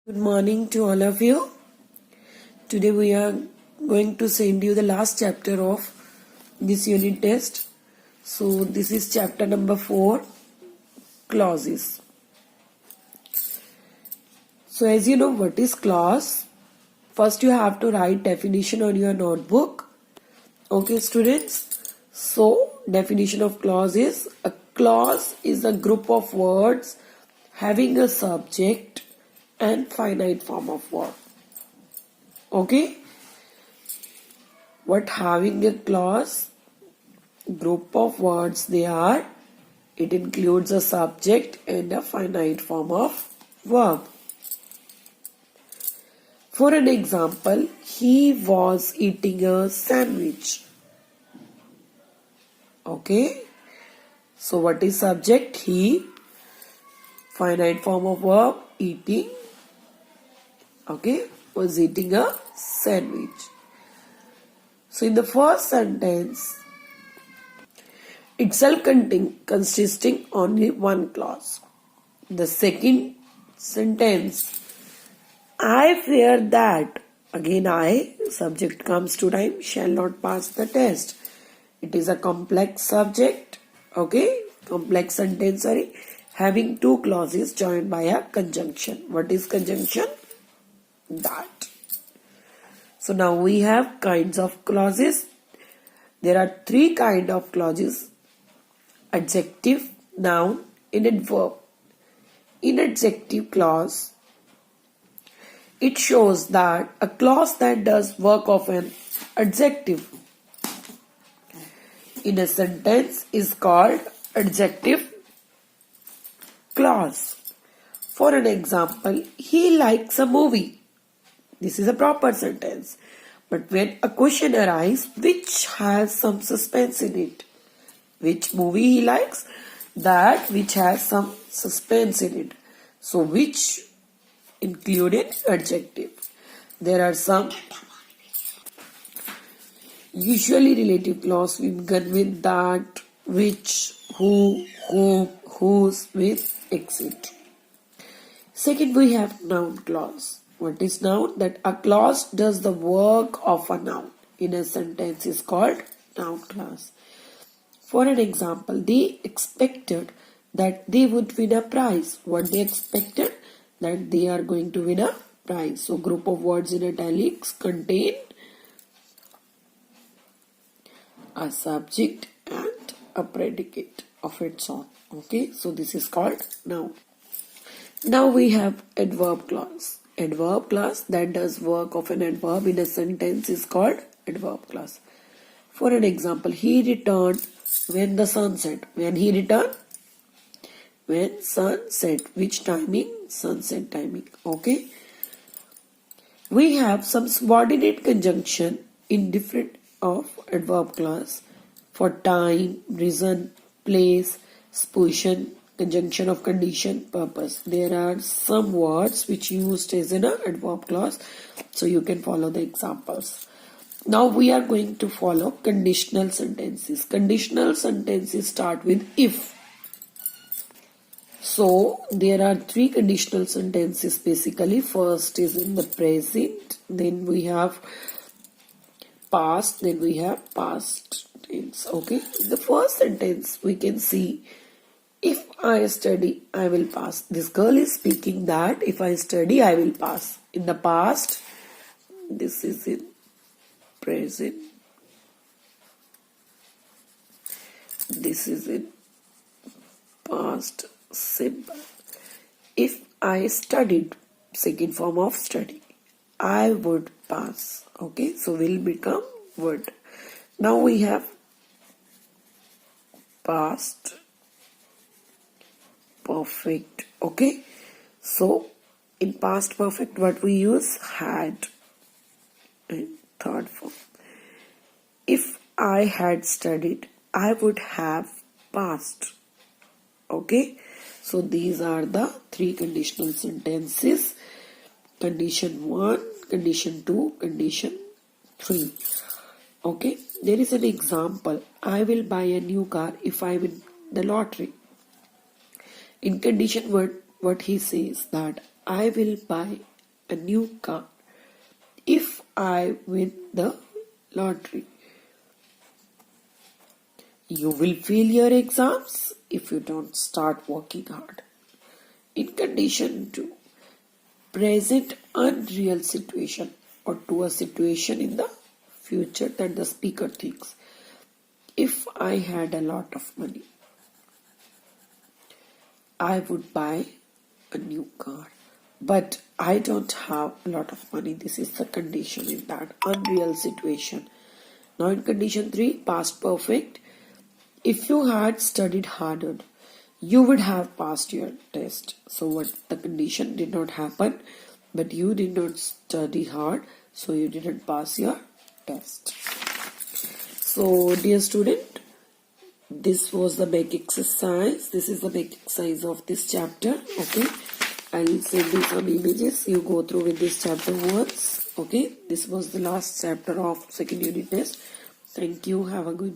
Good morning to all of you. Today we are going to send you the last chapter of this unit test. So this is chapter number 4, clauses. So as you know what is clause, first you have to write definition on your notebook. Okay students, so definition of clause is, a clause is a group of words having a subject and finite form of verb. Okay, what having a clause, group of words they are, it includes a subject and a finite form of verb. For an example, he was eating a sandwich. Okay, so what is subject? He, finite form of verb, eating. Okay, was eating a sandwich. So in the first sentence, itself consisting only one clause. The second sentence, I fear that, again I, subject comes to time, shall not pass the test. It is a complex subject, okay, complex sentence, sorry, having two clauses joined by a conjunction. What is conjunction? That. So now we have kinds of clauses. There are three kinds of clauses: adjective, noun, and adverb. In adjective clause, it shows that a clause that does work of an adjective in a sentence is called adjective clause. For an example, he likes a movie. This is a proper sentence. But when a question arises which has some suspense in it, which movie he likes, that which has some suspense in it. So which included adjective. There are some usually relative clause we begin with that, which, who, whom, whose, with, etc. Second, we have noun clause. What is noun? That a clause does the work of a noun in a sentence is called noun clause. For an example, they expected that they would win a prize. What they expected? That they are going to win a prize. So group of words in italics contain a subject and a predicate of its own. Okay, so this is called noun. Now we have adverb clause. Adverb clause that does work of an adverb in a sentence is called adverb clause. For an example, he returned when the sun set. When he returned? When sun set. Which timing? Sunset timing. Okay. We have some subordinate conjunction in different of adverb clause for time, reason, place, position, conjunction of condition, purpose. There are some words which used as in an adverb clause, so you can follow the examples. Now we are going to follow conditional sentences. Conditional sentences start with if. So there are three conditional sentences basically. First is in the present, then we have past, then we have past tense. Okay, in the first sentence we can see, if I study, I will pass. This girl is speaking that if I study, I will pass. In the past, this is in present. This is in past simple. If I studied, second form of study, I would pass. Okay, so will become would. Now we have past perfect. Okay, so in past perfect what we use? Had. And third form, if I had studied, I would have passed. Okay, so these are the three conditional sentences: condition 1, condition 2, condition 3. Okay, there is an example: I will buy a new car if I win the lottery. In condition 1, what he says that I will buy a new car if I win the lottery. You will fail your exams if you don't start working hard. In condition 2, present unreal situation or to a situation in the future that the speaker thinks. If I had a lot of money, I would buy a new car. But I don't have a lot of money. This is the condition in that unreal situation. Now in condition 3, past perfect. If you had studied harder, you would have passed your test. So what the condition did not happen, but you did not study hard, so you didn't pass your test. So dear student, this was the make exercise. This is the make exercise of this chapter. Okay, I'll send you some images. You go through with this chapter once. Okay, this was the last chapter of second unit test. Thank you. Have a good day.